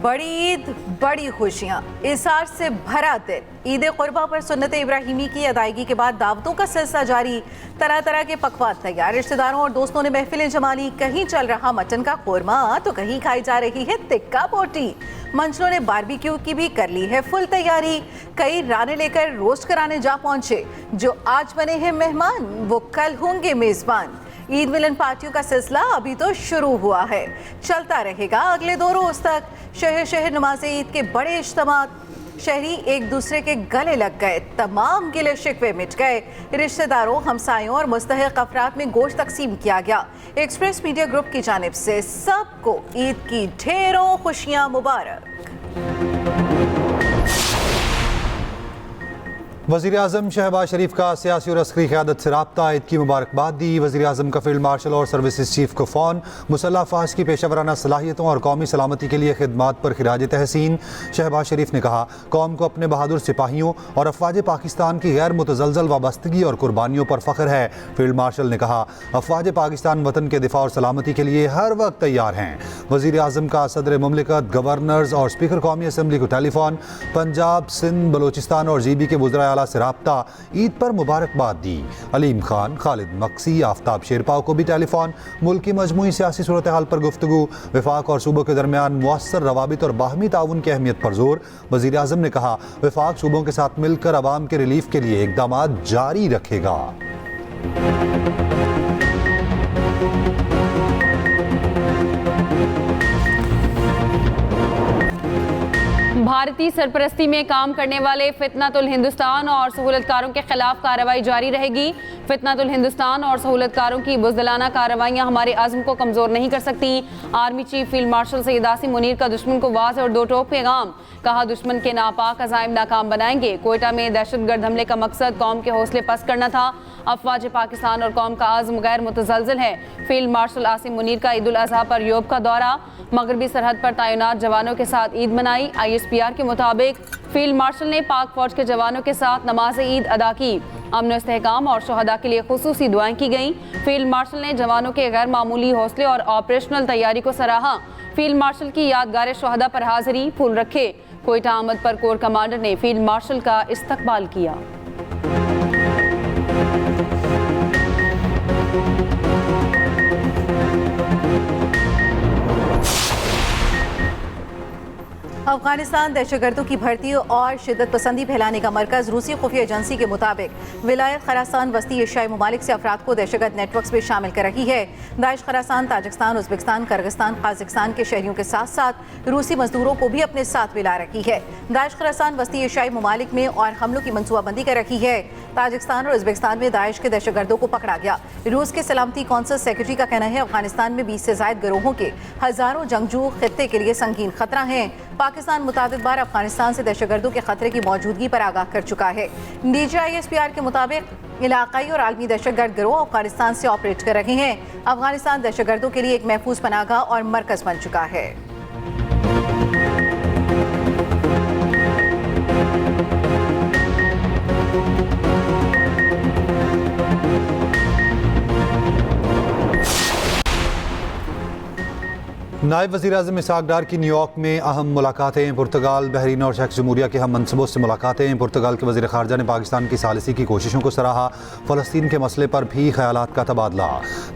बड़ी ईद, बड़ी खुशियाँ, इसार से भरा दिन। ईद कुर्बा पर सुन्नत इब्राहिमी की अदायगी के बाद दावतों का सिलसिला जारी। तरह तरह के पकवान तैयार, रिश्तेदारों और दोस्तों ने महफिलें जमा ली। कहीं चल रहा मटन का कोरमा तो कहीं खाई जा रही है टिक्का बोटी। मंचलों ने बारबेक्यू की भी कर ली है फुल तैयारी। कई राने लेकर रोस्ट कराने जा पहुंचे। जो आज बने हैं मेहमान वो कल होंगे मेजबान। ईद मिलन पार्टियों का सिलसिला अभी तो शुरू हुआ है, चलता रहेगा अगले 2 रोज तक। शहर शहर नमाज ईद के बड़े इज्तिमात, शहरी एक दूसरे के गले लग गए, तमाम गिले शिकवे मिट गए। रिश्तेदारों, हमसायों और मुस्तहिक अफराद में गोश्त तकसीम किया गया। एक्सप्रेस मीडिया ग्रुप की जानिब से सबको ईद की ढेरों खुशियां मुबारक। वज़ीर आज़म शहबाज शरीफ का सियासी और अस्करी क़यादत से राब्ता, ईद की मुबारकबाद दी। वज़ीर आज़म का फील्ड मार्शल और सर्विसेज चीफ को फ़ोन। मुसल्लह अफ़वाज की पेशेवराना सलाहियतों और कौमी सलामती के लिए खिदमात पर खिराज तहसीन। शहबाज शरीफ ने कहा, कौम को अपने बहादुर सिपाहियों और अफ़वाज पाकिस्तान की गैर मुतज़लज़ल वाबस्तगी और कुर्बानियों पर फ़ख्र है। फील्ड मार्शल ने कहा, अफ़वाज पाकिस्तान वतन के दिफा और सलामती के लिए हर वक्त तैयार हैं। वज़ीर आज़म का सदर मुमलिकत, गवर्नर्स और स्पीकर कौमी असम्बली को टेलीफोन। पंजाब, सिंध, बलोचिस्तान और GB के वज़राए आला से राब्ता, ईद पर मुबारकबाद दी। अलीम खान, खालिद मक्सी, आफ्ताब शेरपाव को भी टेलीफोन। मुल्क की मजमूई सियासी सूरत हाल पर गुफ्तगू। विफाक और सूबों के दरमियान मुअस्सर रवाबित और बाहमी ताउन की अहमियत पर जोर। वज़ीर आज़म ने कहा, विफाक सूबों के साथ मिलकर अवाम के रिलीफ के लिए इक़दामात जारी रखेगा। भारतीय सरपरस्ती में काम करने वाले फितनतुल हिंदुस्तान और सहूलतकारों के खिलाफ कार्रवाई जारी रहेगी। फितनतुल हिंदुस्तान और सहूलतकारों की बुज़दिलाना कार्रवाइयाँ हमारे अज़्म को कमज़ोर नहीं कर सकती। Army chief field marshal Syed Asim Munir का दुश्मन को वाज़ेह और दो टोक पैगाम। कहा, दुश्मन के नापाक अज़ाइम नाकाम बनाएंगे। कोयटा में दहशतगर्द हमले का मकसद कौम के हौसले पस्त करना था। अफ़वाज पाकिस्तान और कौम का आज़्म गैर मुतज़लज़ल है। फील्ड मार्शल आसिम मुनीर का ईद उल अज़हा पर यूरोप का दौरा। मगरबी सरहद पर तैनात जवानों के साथ ईद मनाई। ISPR के मुताबिक फील्ड मार्शल ने पाक फौज के जवानों के साथ नमाज ईद अदा की। अमन इस्तेहकाम और शहदा के लिए खुसूसी दुआएं की गईं। फील्ड मार्शल ने जवानों के गैर मामूली हौसले और ऑपरेशनल तैयारी को सराहा। फील्ड मार्शल की यादगार शहदा पर हाजिरी, फूल रखे। कोयटा आमद पर कोर कमांडर ने फील्ड मार्शल का इस्तकबाल किया। अफगानिस्तान दहशतगर्दों की भर्ती और शिद्दत पसंदी फैलाने का मरकज। रूसी खुफिया एजेंसी के मुताबिक विलायत खरासान वस्ती एशियाई ममालिक से अफराद को दहशतगर्द नेटवर्क में शामिल कर रही है। दाइश खरासान ताजिकिस्तान, उज़्बेकिस्तान, किर्गिस्तान, काज़ाकिस्तान के शहरियों के साथ साथ रूसी मजदूरों को भी अपने साथ मिला रखी है। दाइश खरासान वस्ती एशियाई ममालिक में और हमलों की मनसूबाबंदी कर रखी है। ताजिकिस्तान और उज़्बेकिस्तान में दाइश के दहशतगर्दों को पकड़ा गया। रूस के सलामती कौंसिल सेक्रेटरी का कहना है, अफगानिस्तान में 20 से ज़ायद गिरोहों के हज़ारों जंगजू खित्ते के लिए संगीन खतरा हैं। पाकिस्तान मुतादिद बार अफगानिस्तान से दहशतगर्दों के खतरे की मौजूदगी पर आगाह कर चुका है। DG ISPR के मुताबिक इलाकाई और आलमी दहशतगर्द गिरोह अफगानिस्तान से ऑपरेट कर रहे हैं। अफगानिस्तान दहशतगर्दों के लिए एक महफूज पनाहगाह और मरकज बन चुका है। नायब वज़ीर आज़म इसहाक़ डार की न्यूयॉर्क में अहम मुलाकातें। पुर्तगाल, बहरीन और शेख जमहूरिया के हम मनसबों से मुलाकातें। पुर्तगाल के वज़ीर ख़ारजा ने पाकिस्तान की सालिसी की कोशिशों को सराहा। फ़लस्तीन के मसले पर भी ख़यालात का तबादला।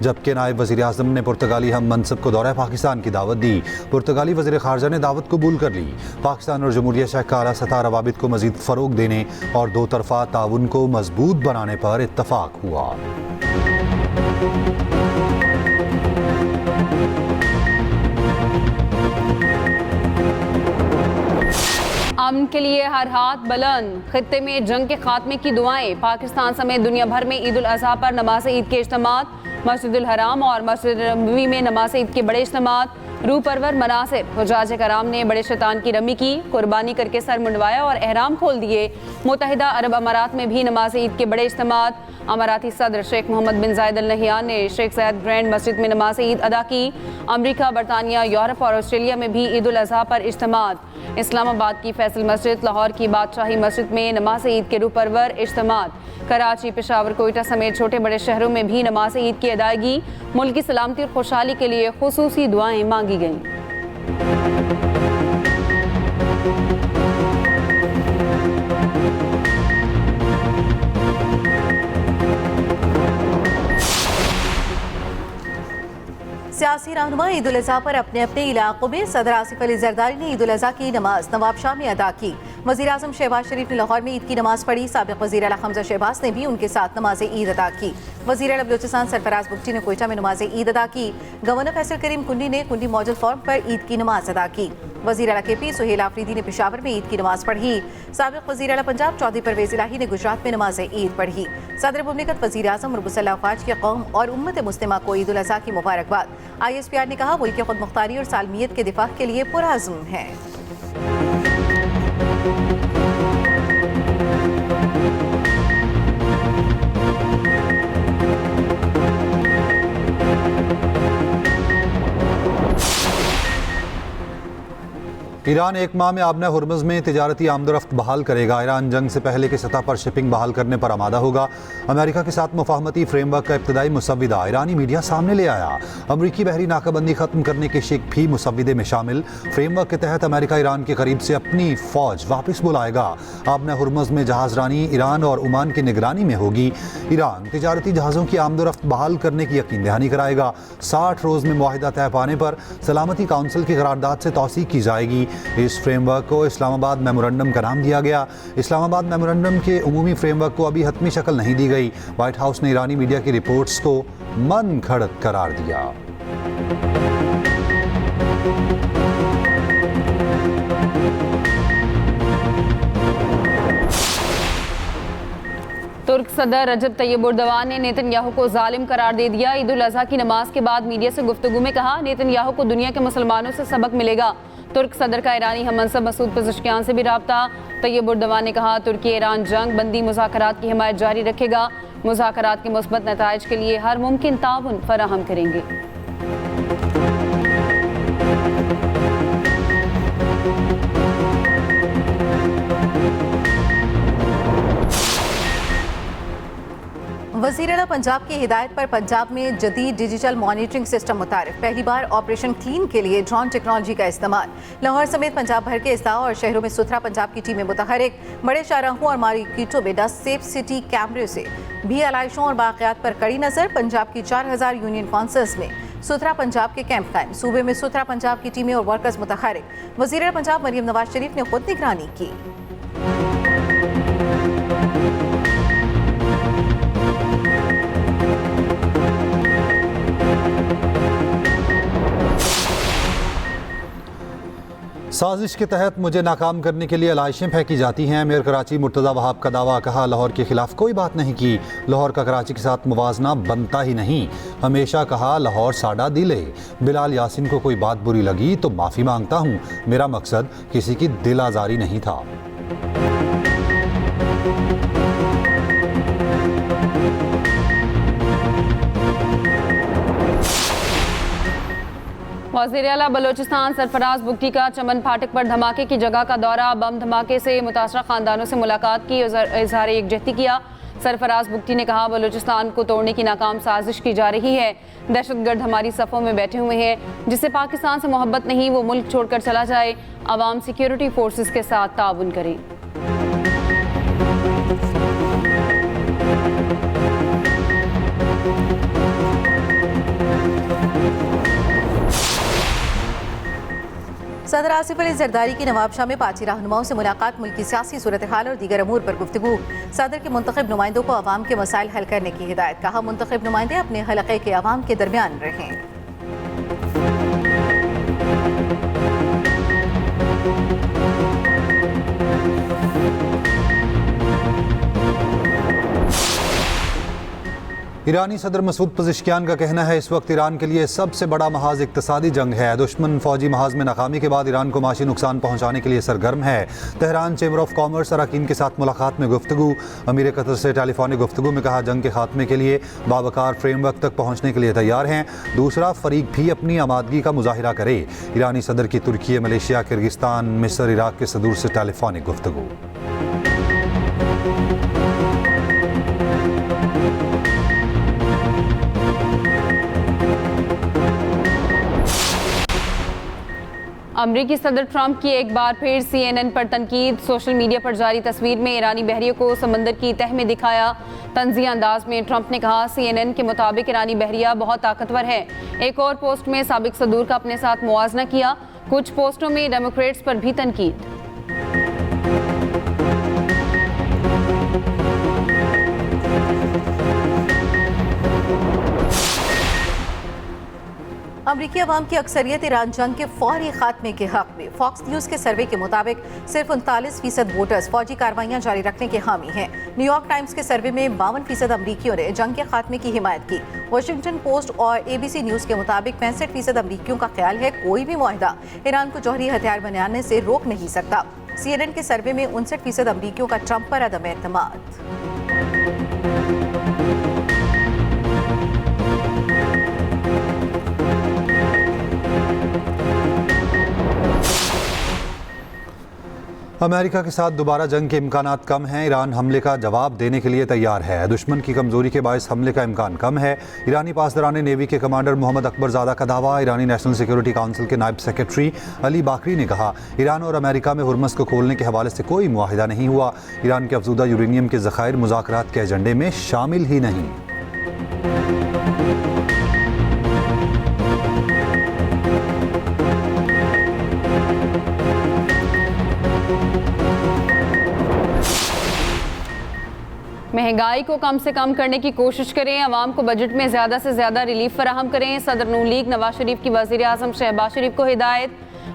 जबकि नायब वज़ीर आज़म ने पुर्तगाली हम मनसब को दौरा पाकिस्तान की दावत दी। पुर्तगाली वज़ीर ख़ारजा ने दावत कबूल कर ली। पाकिस्तान और जमहूरिया शेख का आला सतह रवाबित को मज़ीद फ़रोग़ देने और दो तरफ़ा ताउन को मजबूत बनाने पर इत्तफ़ाक़ हुआ। अमन के लिए हर हाथ बुलंद। खित्ते में जंग के खात्मे की दुआएं। पाकिस्तान समेत दुनिया भर में ईद उल अज़हा पर नमाज ईद के इज्तिमात। मस्जिदुल हराम और मस्जिद नबवी में नमाज ईद के बड़े इज्तिमात। रूह परवर मनासिर। हुज्जाज कराम ने बड़े शैतान की रमी की, कुर्बानी करके सर मुंडवाया और एहराम खोल दिए। मुत्तहिदा अरब अमारात में भी नमाज ईद के बड़े इज्तिमात। अमाराती सदर शेख मोहम्मद बिन जायद अल नहयान ने शेख ज़ायद ग्रैंड मस्जिद में नमाज ईद अदा की। अमरीका, बरतानिया, यूरोप और ऑस्ट्रेलिया में भी ईद उल अज़हा पर इज्तिमात। इस्लामाबाद की फैसल मस्जिद, लाहौर की बादशाही मस्जिद में नमाज ईद के रूह परवर इज्तिमात। कराची, पेशावर, कोयटा समेत छोटे बड़े शहरों में भी नमाज ईद की अदायगी। मुल्क की सलामती और खुशहाली के लिए खुसूसी दुआएं मांगी गईं। सियासी रहनुमा ईद उल अजहा पर अपने अपने इलाकों में सदर आसिफ अली जरदारी ने ईद उल अजहा की नमाज नवाब शाह में अदा की। वज़ीर आज़म शहबाज शरीफ ने लाहौर में ईद की नमाज पढ़ी। साबिक़ वज़ीर आला हमजा शहबाज ने भी उनके साथ नमाज ईद अदा की। वज़ीर आला बलूचिस्तान सरफराज बुगटी ने कोयटा में नमाज ईद अदा की। गवर्नर फैसल करीम कुंडी ने कुंडी मॉडल फॉर्म पर ईद की नमाज अदा की। वज़ीर आला KP सुहेल आफरीदी ने पेशावर में ईद की नमाज पढ़ी। साबिक़ वज़ीर आला पंजाब चौधरी परवेज़ इलाही ने गुजरात में नमाज ईद पढ़ी। सदर मुमलिकत वज़ीर आज़म और मुसल्लह अफ़वाज की कौम और उम्मत मुस्लिमा को ईद उल अज़हा की मुबारकबाद। ISPR ने कहा मुल्क की खुद मुख्तारी और सालमियत के दिफा के लिए पुरअज़्म है। ईरान एक माह में आबना हुर्मुज़ में तिजारती आमदोरफ्त बहाल करेगा। ईरान जंग से पहले की सतह पर शिपिंग बहाल करने पर आमादा होगा। अमेरिका के साथ मुफाहमती फ्रेमवर्क का इब्तदाई मुसव्विदा ईरानी मीडिया सामने ले आया। अमरीकी बहरी नाकाबंदी खत्म करने की शिक भी मुसव्विदे में शामिल। फ्रेमवर्क के तहत अमेरिका ईरान के करीब से अपनी फौज वापस बुलाएगा। आबना हुर्मुज़ में जहाज़रानी ईरान और ओमान की निगरानी में होगी। ईरान तिजारती जहाज़ों की आमदोरफ्त बहाल करने की यकीन दहानी कराएगा। 60 रोज़ में मुआहिदा तय पाने पर सलामती काउंसिल की करारदाद से तौसीक की जाएगी। इस फ्रेमवर्क को इस्लामाबाद मेमोरेंडम का नाम दिया गया। इस्लामाबाद मेमोरेंडम के उमूमी फ्रेमवर्क को अभी हतमी शक्ल नहीं दी गई। व्हाइट हाउस ने ईरानी मीडिया की रिपोर्ट्स को मन घड़त करार दिया। तुर्क सदर रजब तैयब एर्दोगान ने नेतन्याहू को जालिम करार दे दिया। ईद उल अजहा की नमाज के बाद मीडिया से गुफ्तगू में कहा, नेतन्याहू को दुनिया के मुसलमानों से सबक मिलेगा। तुर्क सदर का ईरानी हममनसब मसूद पेज़ेश्कियान से भी राब्ता। तैयब एर्दोगान ने कहा, तुर्की ईरान जंग बंदी मुज़ाकरात की हिमायत जारी रखेगा। मुज़ाकरात के मुस्बत नताइज के लिए हर मुमकिन ताउन फराहम करेंगे। वज़ीर आला पंजाब की हिदायत पर पंजाब में जदीद डिजिटल मॉनिटरिंग सिस्टम मुतारिफ। पहली बार ऑपरेशन क्लीन के लिए ड्रोन टेक्नोलॉजी का इस्तेमाल। लाहौर समेत पंजाब भर के अजला और शहरों में सुथरा पंजाब की टीमें मुतहरिक। बड़े शाहराहों और मार्केटों में डस्ट सेफ सिटी कैमरे से भी आलाइशों और बाक़ियात पर कड़ी नज़र। पंजाब की 4000 यूनियन काउंसिल्स में सुथरा पंजाब के कैंप कायम। सूबे में सुथरा पंजाब की टीमें और वर्कर्स मुतहरिक। वज़ीर आला पंजाब मरियम नवाज शरीफ ने खुद निगरानी की। साजिश के तहत मुझे नाकाम करने के लिए आलाइशें फेंकी जाती हैं। मेयर कराची मुर्तज़ा वहाब का दावा। कहा, लाहौर के खिलाफ कोई बात नहीं की। लाहौर का कराची के साथ मुवाजना बनता ही नहीं। हमेशा कहा लाहौर साडा दिल है। बिलाल यासिन को कोई बात बुरी लगी तो माफ़ी मांगता हूँ। मेरा मकसद किसी की दिल आज़ारी नहीं था। वज़ीर आला बलोचिस्तान सरफराज बुगटी का चमन फाटक पर धमाके की जगह का दौरा। बम धमाके से मुतासरा खानदानों से मुलाकात की, इजहार यकजहती किया। सरफराज बुगटी ने कहा, बलोचिस्तान को तोड़ने की नाकाम साजिश की जा रही है। दहशतगर्द हमारी सफ़ों में बैठे हुए हैं। जिससे पाकिस्तान से मोहब्बत नहीं वो मुल्क छोड़कर चला जाए। अवाम सिक्योरिटी फोर्सेस के साथ ताउन करें। सदर आसिफ अली जरदारी की नवाब शाह में पार्टी रहनुमाओं से मुलाकात। मुल्क की सियासी सूरत हाल और दीगर अमूर पर गुफ्तगू। सदर के मुंतखब नुमाइंदों को अवाम के मसाइल हल करने की हिदायत। कहा, मुंतखब नुमाइंदे अपने हलक़े के अवाम के दरमियान रहें। ईरानी सदर मसूद पेज़ेश्कियान का कहना है, इस वक्त ईरान के लिए सबसे बड़ा महाज इक्तिसादी जंग है। दुश्मन फौजी महाज में नाकामी के बाद ईरान को माशी नुकसान पहुँचाने के लिए सरगर्म है। तेहरान चैम्बर ऑफ कॉमर्स अरकान के साथ मुलाकात में गुफ्तगू। अमीर कतर से टेलीफोनिक गुफ्तगू में कहा, जंग के खात्मे के लिए बावकार फ्रेमवर्क तक पहुँचने के लिए तैयार हैं। दूसरा फरीक भी अपनी आमादगी का मुजाहिरा करे। ईरानी सदर की तुर्की, मलेशिया, किर्गिस्तान, मिस्र, इराक के सदूर से टेलीफोनिक गुफ्तगू। अमरीकी सदर ट्रंप की एक बार फिर CNN पर तनकीद। सोशल मीडिया पर जारी तस्वीर में ईरानी बहरियों को समंदर की तह में दिखाया। तंज़िया अंदाज में ट्रंप ने कहा, CNN के मुताबिक ईरानी बहरिया बहुत ताकतवर है। एक और पोस्ट में साबिक सदूर का अपने साथ मुआवजना किया। कुछ पोस्टों में डेमोक्रेट्स पर भी तनकीद। अमरीकी अवाम की अक्सरियत ईरान जंग के फौरी खात्मे के हक में। फॉक्स न्यूज़ के सर्वे के मुताबिक सिर्फ 39% वोटर्स फौजी कार्रवाइयां जारी रखने के हामी हैं। न्यूयॉर्क टाइम्स के सर्वे में 52% अमरीकियों ने जंग के खात्मे की हिमायत की। वाशिंगटन पोस्ट और ABC न्यूज़ के मुताबिक 65% अमरीकियों का ख्याल है कोई भी मुआहदा ईरान को जौहरी हथियार बनाने से रोक नहीं सकता। CNN के सर्वे में 59% अमरीकियों का ट्रंप पर अदम एतमाद। अमेरिका के साथ दोबारा जंग के इम्कानात कम हैं। ईरान हमले का जवाब देने के लिए तैयार है। दुश्मन की कमजोरी के बायस हमले का इम्कान कम है। ईरानी पासदारान नेवी के कमांडर मोहम्मद अकबरजादा का दावा। ईरानी नेशनल सिक्योरिटी काउंसिल के नायब सेक्रेटरी अली बाकरी ने कहा, ईरान और अमेरिका में हुर्मस को खोलने के हवाले से कोई मुआहिदा नहीं हुआ। ईरान के अफजूदा यूरेनियम के ज़खायर मुज़ाकरात के एजेंडे में शामिल ही नहीं। महंगाई को कम से कम करने की कोशिश करें। अवाम को बजट में ज़्यादा से ज़्यादा रिलीफ फराहम करें। सदर नून लीग नवाज शरीफ की वज़ीर आज़म शहबाज शरीफ को हिदायत।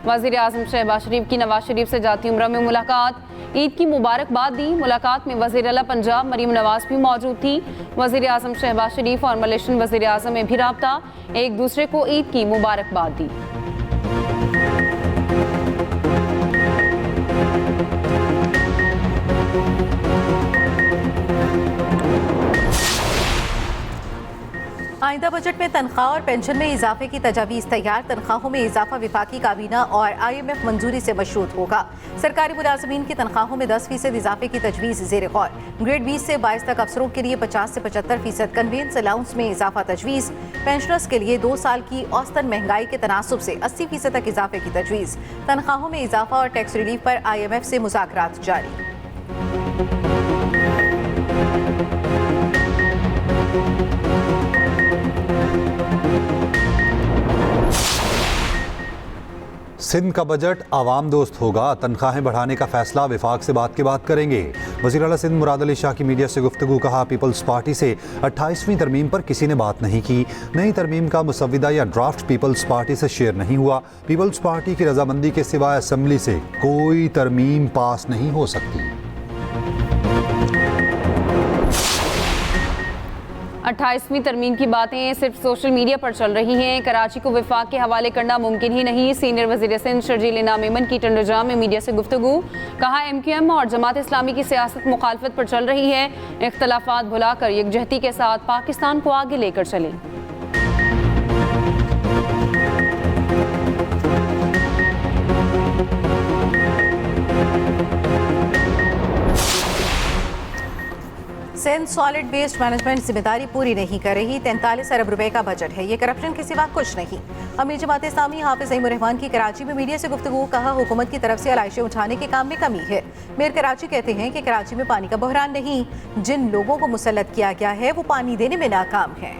वज़ीर आज़म शहबाज शरीफ की नवाज शरीफ से जाती उम्रा में मुलाकात। ईद की मुबारकबाद दी। मुलाकात में वज़ीर आला पंजाब मरीम नवाज भी मौजूद थी। वज़ीर आज़म शहबाज शरीफ और मलेशियन वज़ीर आज़म में भी राब्ता। एक दूसरे को ईद की मुबारकबाद दी। आइंदा बजट में तनख्वाह और पेंशन में इजाफे की तजावीज़ तैयार। तनख्वाहों में इजाफा वफाकी काबीना और IMF मंजूरी से मशरूत होगा। सरकारी मुलाजमीन की तनख्वाहों में 10% इजाफे की तजवीज़ ज़ेर गौर। ग्रेड 20 से 22 तक अफसरों के लिए 50 से 75% कन्वेंस अलाउंस में इजाफा तजवीज़। पेंशनर्स के लिए 2 साल की औसतन महंगाई के तनासुब से 80% तक इजाफे की तजवीज़। तनख्वाहों में इजाफा और टैक्स रिलीफ पर IMF से मुज़ाकरात जारी। सिंध का बजट आवाम दोस्त होगा। तनख्वाहें बढ़ाने का फैसला विफाक से बात के बाद करेंगे। वज़ीर आला सिंध मुराद अली शाह की मीडिया से गुफ्तगू। कहा, पीपल्स पार्टी से 28वीं तरमीम पर किसी ने बात नहीं की। नई तरमीम का मुसव्विदा या ड्राफ्ट पीपल्स पार्टी से शेयर नहीं हुआ। पीपल्स पार्टी की रजामंदी के सिवाय असम्बली से कोई तरमीम पास नहीं हो सकती। 28वीं तरमीम की बातें सिर्फ सोशल मीडिया पर चल रही हैं। कराची को विफाक के हवाले करना मुमकिन ही नहीं। सीनियर वज़ीर सिंध शर्जील इनाम मेमन की टंडोजाम में मीडिया से गुफ्तगू। कहा, MQM और जमात इस्लामी की सियासत मुखालफत पर चल रही है। इख्तलाफात भुलाकर यकजहती के साथ पाकिस्तान को आगे लेकर चलें। सिंध सॉलिड वेस्ट मैनेजमेंट जिम्मेदारी पूरी नहीं कर रही। 43 अरब रुपए का बजट है। ये करप्शन के सिवा कुछ नहीं। अमीर जमात इस्लामी हाफिज नईमुर रहमान की कराची में मीडिया से गुफ्तगू। कहा, हुकूमत की तरफ से अलाइशें उठाने के काम में कमी है। मेयर कराची कहते हैं कि कराची में पानी का बहरान नहीं, जिन लोगों को मुसल्लत किया गया है वो पानी देने में नाकाम है।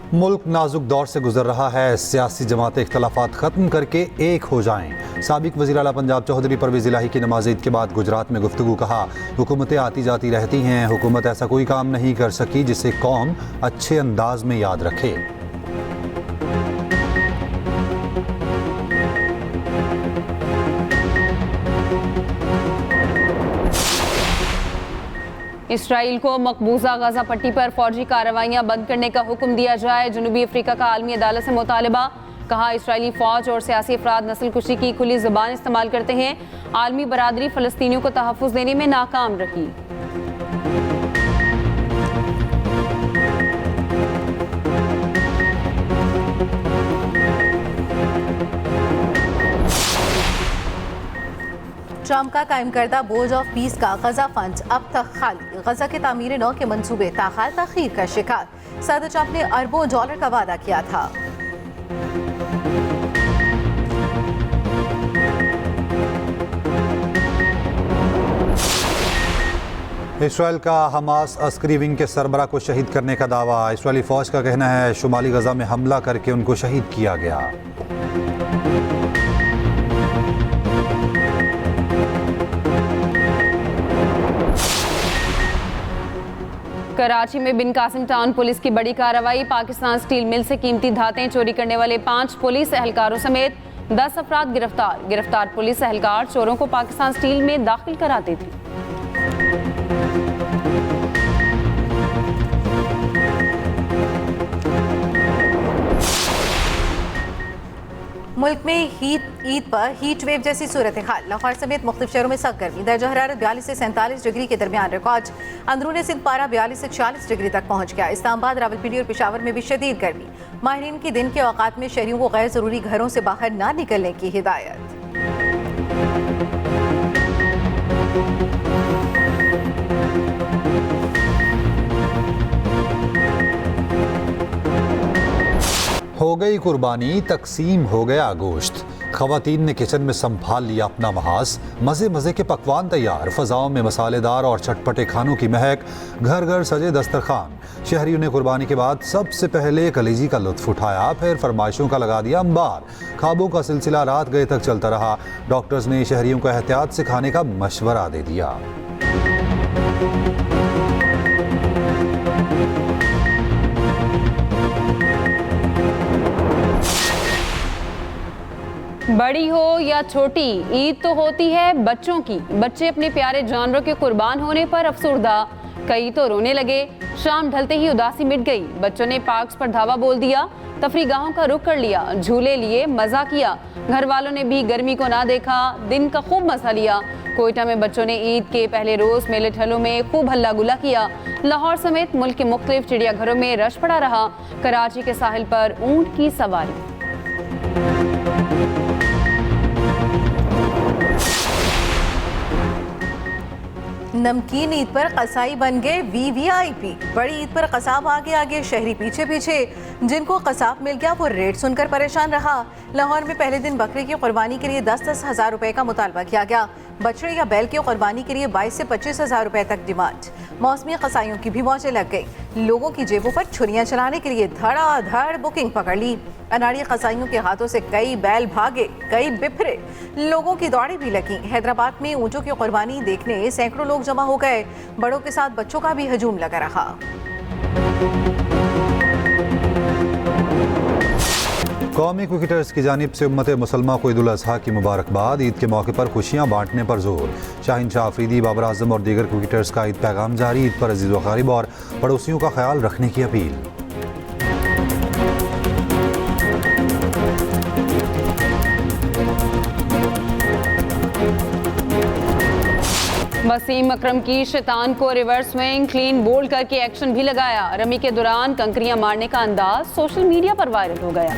मुल्क नाजुक दौर से गुजर रहा है। सियासी जमातें इख्तलाफात ख़त्म करके एक हो जाएं। साबिक वज़ीर आला पंजाब चौधरी परवेज़ इलाही की नमाज़ ईद के बाद गुजरात में गुफ्तगू। कहा, हुकूमतें आती जाती रहती हैं, हुकूमत ऐसा कोई काम नहीं कर सकी जिसे कौम अच्छे अंदाज में याद रखे। इसराइल को मकबूजा गजा पट्टी पर फौजी कार्रवाइयां बंद करने का हुक्म दिया जाए। जनूबी अफ्रीका का आलमी अदालत से मुतालबा। कहा, इसराइली फौज और सियासी अफराद नस्ल कुशी की खुली ज़ुबान इस्तेमाल करते हैं। आलमी बरादरी फ़लस्तीनियों को तहफ़्फ़ुज़ देने में नाकाम रही। ट्रंप का कायम करदा बोर्ड ऑफ पीस का गजा फंड अब तक खाली। गजा के तामीर नौ के मंसूबे ताहाल तखीर का शिकार। सदर ट्रंप ने अरबों डॉलर का वादा किया था। इसराइल का हमास अस्करी विंग के सरबरा को शहीद करने का दावा। इसराइली फौज का कहना है शुमाली गजा में हमला करके उनको शहीद किया गया। कराची में बिन कासिम टाउन पुलिस की बड़ी कार्रवाई। पाकिस्तान स्टील मिल से कीमती धातें चोरी करने वाले 5 पुलिस एहलकारों समेत 10 अफराद गिरफ्तार। गिरफ्तार पुलिस एहलकार चोरों को पाकिस्तान स्टील में दाखिल कराते थे। मुल्क में ईद पर हीट वेव जैसी सूरत हाल। लाहौर समेत मुख्तलिफ शहरों में सख्त गर्मी। दर्जा हरारत 42 से 47 डिग्री के दरमियान रिकॉर्ड। अंदरूनी सिंध पारा 42 से 40 डिग्री तक पहुंच गया। इस्लामाबाद, रावलपिंडी और पेशावर में भी शदीद गर्मी। माहिरीन की दिन के औकात में शहरियों को गैर जरूरी घरों से बाहर ना निकलने की हिदायत। हो गई कुर्बानी, तकसीम हो गया गोश्त। खवातीन ने किचन में संभाल लिया अपना महाज। मज़े मज़े के पकवान तैयार। फ़ज़ाओं में मसालेदार और चटपटे खानों की महक। घर घर सजे दस्तरखान। शहरियों ने कुर्बानी के बाद सबसे पहले कलेजी का लुत्फ़ उठाया, फिर फरमाइशों का लगा दिया अंबार। ख्वाबों का सिलसिला रात गए तक चलता रहा। डॉक्टर्स ने शहरियों को एहतियात से खाने का मशवरा दे दिया। बड़ी हो या छोटी, ईद तो होती है बच्चों की। बच्चे अपने प्यारे जानवरों के कुर्बान होने पर अफसुर्दा, कई तो रोने लगे। शाम ढलते ही उदासी मिट गई। बच्चों ने पार्क्स पर धावा बोल दिया, तफरीगाहों का रुख कर लिया, झूले लिए, मजा किया। घर वालों ने भी गर्मी को ना देखा, दिन का खूब मजा लिया। कोयटा में बच्चों ने ईद के पहले रोज मेले ठेलों में खूब हल्ला गुल्ला किया। लाहौर समेत मुल्क के मुख्तलिफ चिड़ियाघरों में रश पड़ा रहा। कराची के साहिल पर ऊंट की सवारी। नमकीन ईद पर कसाई बन गए वीवीआईपी। बड़ी ईद पर कसाब आगे आगे, शहरी पीछे पीछे। जिनको कसाब मिल गया वो रेट सुनकर परेशान रहा। लाहौर में पहले दिन बकरे की कुर्बानी के लिए 10-10 हज़ार रुपए का मुतालबा किया गया। बछड़े या बैल की कुर्बानी के लिए 22 से 25 हज़ार रुपए तक डिमांड। मौसमी कसाईयों की भी मौजें लग गई। लोगों की जेबों पर छुरियां चलाने के लिए धड़ाधड़ बुकिंग पकड़ ली। अनाड़ी कसाईयों के हाथों से कई बैल भागे, कई बिफरे। लोगों की दौड़ें भी लगी। हैदराबाद में ऊंटों की कुर्बानी देखने सैकड़ों लोग जमा हो गए। बड़ों के साथ बच्चों का भी हजूम लगा रहा। कौमी क्रिकेटर्स की जानिब से उम्मत मुसलमा को ईद उल अज़हा की मुबारकबाद। ईद के मौके पर खुशियां बांटने पर जोर। शाहीन शाह अफरीदी, बाबर आजम और दीगर क्रिकेटर्स का ईद पैगाम जारी। ईद पर अजीज़ व क़रीब और पड़ोसियों का ख्याल रखने की अपील। वसीम अकरम की शैतान को रिवर्स स्विंग, क्लीन बोल्ड करके एक्शन भी लगाया। रमी के दौरान कंकरियां मारने का अंदाज सोशल मीडिया पर वायरल हो गया।